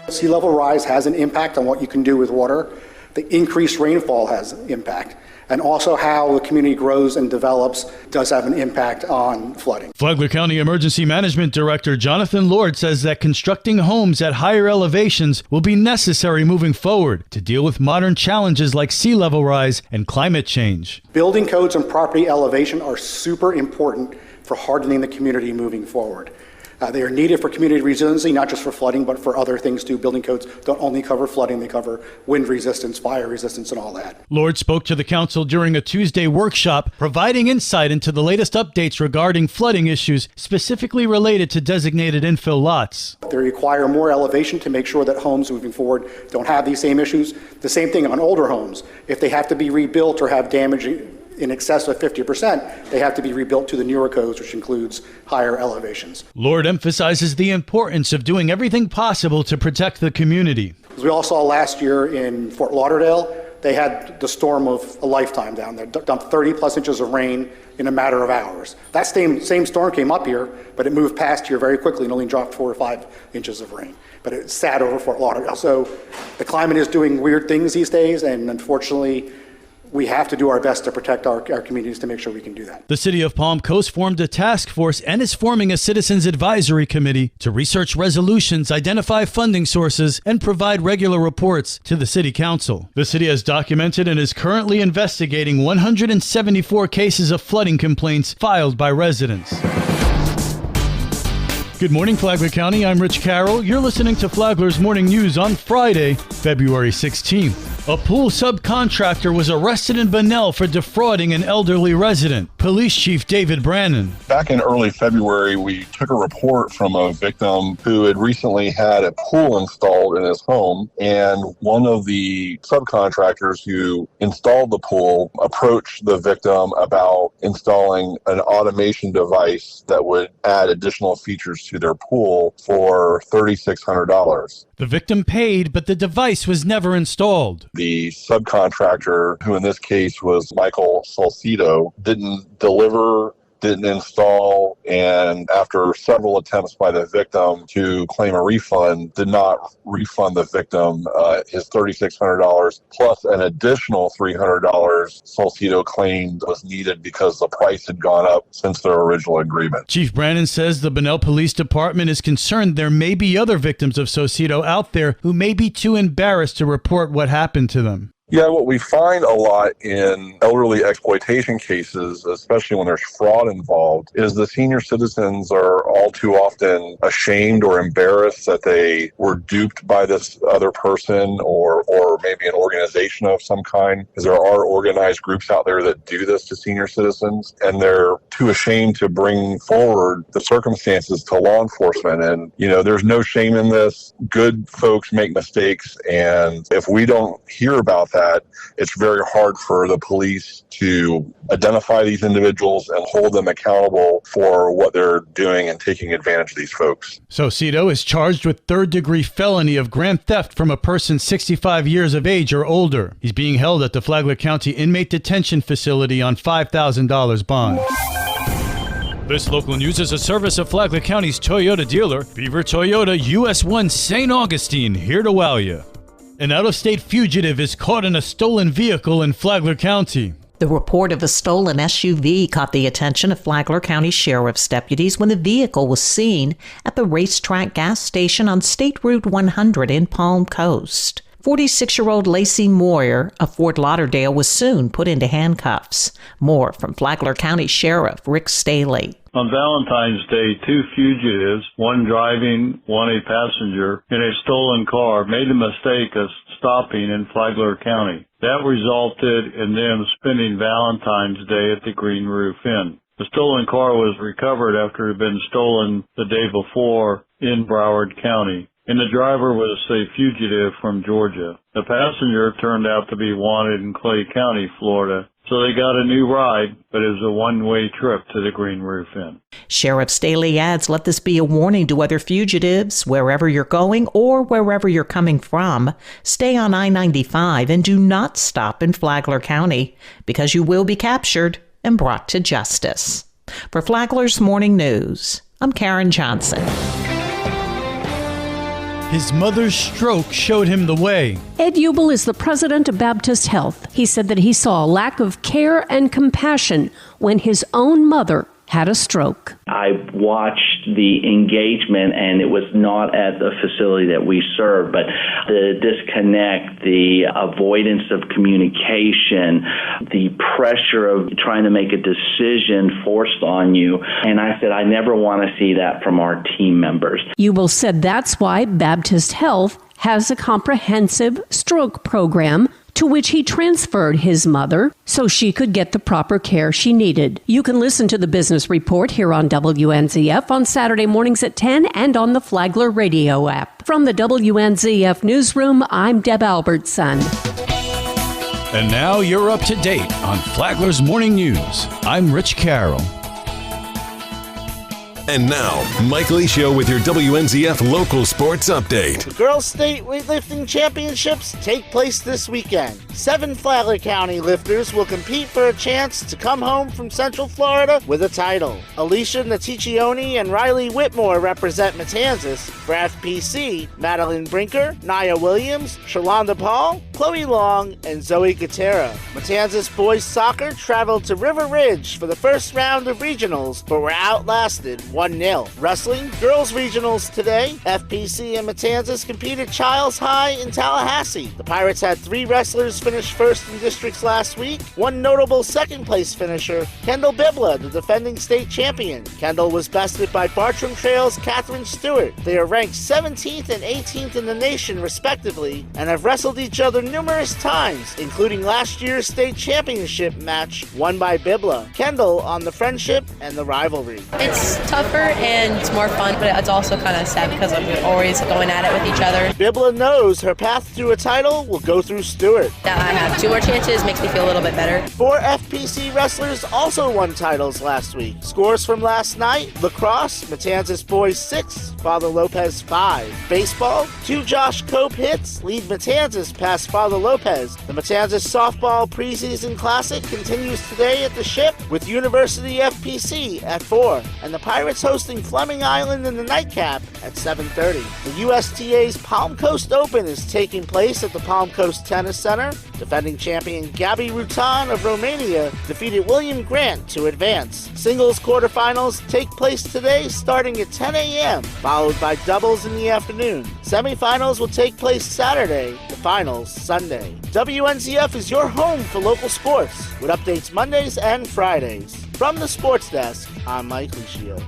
Sea level rise has an impact on what you can do with water. The increased rainfall has an impact. And also how the community grows and develops does have an impact on flooding. Flagler County Emergency Management Director Jonathan Lord says that constructing homes at higher elevations will be necessary moving forward to deal with modern challenges like sea level rise and climate change. Building codes and property elevation are super important for hardening the community moving forward. They are needed for community resiliency, not just for flooding, but for other things too. Building codes don't only cover flooding, they cover wind resistance, fire resistance, and all that. Lord spoke to the council during a Tuesday workshop, providing insight into the latest updates regarding flooding issues specifically related to designated infill lots. They require more elevation to make sure that homes moving forward don't have these same issues. The same thing on older homes. If they have to be rebuilt or have damage in excess of 50%, they have to be rebuilt to the newer codes, which includes higher elevations. Lord emphasizes the importance of doing everything possible to protect the community. As we all saw last year in Fort Lauderdale, they had the storm of a lifetime down there, dumped 30 plus inches of rain in a matter of hours. That same storm came up here, but it moved past here very quickly and only dropped 4 or 5 inches of rain. But it sat over Fort Lauderdale. So the climate is doing weird things these days, and unfortunately, we have to do our best to protect our communities to make sure we can do that. The city of Palm Coast formed a task force and is forming a citizens advisory committee to research resolutions, identify funding sources, and provide regular reports to the city council. The city has documented and is currently investigating 174 cases of flooding complaints filed by residents. Good morning, Flagler County. I'm Rich Carroll. You're listening to Flagler's Morning News on Friday, February 16th. A pool subcontractor was arrested in Bunnell for defrauding an elderly resident. Police Chief David Brannon. Back in early February, we took a report from a victim who had recently had a pool installed in his home, and one of the subcontractors who installed the pool approached the victim about installing an automation device that would add additional features to their pool for $3,600. The victim paid, but the device was never installed. The subcontractor, who in this case was Michael Salcido, didn't deliver, didn't install, and after several attempts by the victim to claim a refund, did not refund the victim his $3,600 plus an additional $300 Salcido claimed was needed because the price had gone up since their original agreement. Chief Brannon says the Bunnell Police Department is concerned there may be other victims of Salcido out there who may be too embarrassed to report what happened to them. Yeah, what we find a lot in elderly exploitation cases, especially when there's fraud involved, is the senior citizens are all too often ashamed or embarrassed that they were duped by this other person or maybe an organization of some kind, because there are organized groups out there that do this to senior citizens, and they're too ashamed to bring forward the circumstances to law enforcement. And, there's no shame in this. Good folks make mistakes, and if we don't hear about that, it's very hard for the police to identify these individuals and hold them accountable for what they're doing and taking advantage of these folks. Salcido is charged with third-degree felony of grand theft from a person 65 years of age or older. He's being held at the Flagler County Inmate Detention Facility on $5,000 bond. This local news is a service of Flagler County's Toyota dealer, Beaver Toyota US 1 St. Augustine, here to wow you. An out-of-state fugitive is caught in a stolen vehicle in Flagler County. The report of a stolen SUV caught the attention of Flagler County Sheriff's deputies when the vehicle was seen at the racetrack gas station on State Route 100 in Palm Coast. 46-year-old Lacey Moyer of Fort Lauderdale was soon put into handcuffs. More from Flagler County Sheriff Rick Staley. On Valentine's Day, 2 fugitives, one driving, one a passenger, in a stolen car made the mistake of stopping in Flagler County. That resulted in them spending Valentine's Day at the Green Roof Inn. The stolen car was recovered after it had been stolen the day before in Broward County, and the driver was a fugitive from Georgia. The passenger turned out to be wanted in Clay County, Florida. So they got a new ride, but it was a one-way trip to the Green Roof Inn. Sheriff Staley adds, let this be a warning to other fugitives. Wherever you're going or wherever you're coming from, stay on I-95 and do not stop in Flagler County, because you will be captured and brought to justice. For Flagler's Morning News, I'm Karen Johnson. His mother's stroke showed him the way. Ed Ubel is the president of Baptist Health. He said that he saw a lack of care and compassion when his own mother had a stroke. I watched the engagement, and it was not at the facility that we serve, but the disconnect, the avoidance of communication, the pressure of trying to make a decision forced on you. And I said, I never want to see that from our team members. Ubel said that's why Baptist Health has a comprehensive stroke program to which he transferred his mother so she could get the proper care she needed. You can listen to the Business Report here on WNZF on Saturday mornings at 10 and on the Flagler radio app. From the WNZF newsroom, I'm Deb Albertson. And now you're up to date on Flagler's Morning News. I'm Rich Carroll. And now, Mike Licio with your WNZF local sports update. The Girls State Weightlifting Championships take place this weekend. 7 Flagler County lifters will compete for a chance to come home from Central Florida with a title. Alicia Naticioni and Riley Whitmore represent Matanzas. For FPC, Madeline Brinker, Nia Williams, Shalonda Paul, Chloe Long, and Zoe Gutera. Matanzas boys soccer traveled to River Ridge for the first round of regionals, but were outlasted 1-0. Wrestling, girls regionals today. FPC and Matanzas compete at Childs High in Tallahassee. The Pirates had 3 wrestlers finish first in districts last week. One notable second-place finisher, Kendall Bibla, the defending state champion. Kendall was bested by Bartram Trail's Catherine Stewart. They are ranked 17th and 18th in the nation, respectively, and have wrestled each other numerous times, including last year's state championship match won by Bibla. Kendall on the friendship and the rivalry. It's tougher and it's more fun, but it's also kind of sad because we're always going at it with each other. Bibla knows her path to a title will go through Stewart. That I have 2 more chances makes me feel a little bit better. 4 FPC wrestlers also won titles last week. Scores from last night: lacrosse, Matanzas boys 6, Father Lopez 5. Baseball, 2 Josh Cope hits lead Matanzas past Father Lopez. The Matanzas softball preseason classic continues today at the Ship with University FPC at 4, and the Pirates hosting Fleming Island in the nightcap at 7:30. The USTA's Palm Coast Open is taking place at the Palm Coast Tennis Center. Defending champion Gabi Rutan of Romania defeated William Grant to advance. Singles quarterfinals take place today starting at 10 a.m., followed by doubles in the afternoon. Semifinals will take place Saturday, the finals Sunday. WNZF is your home for local sports, with updates Mondays and Fridays. From the Sports Desk, I'm Mike Licio.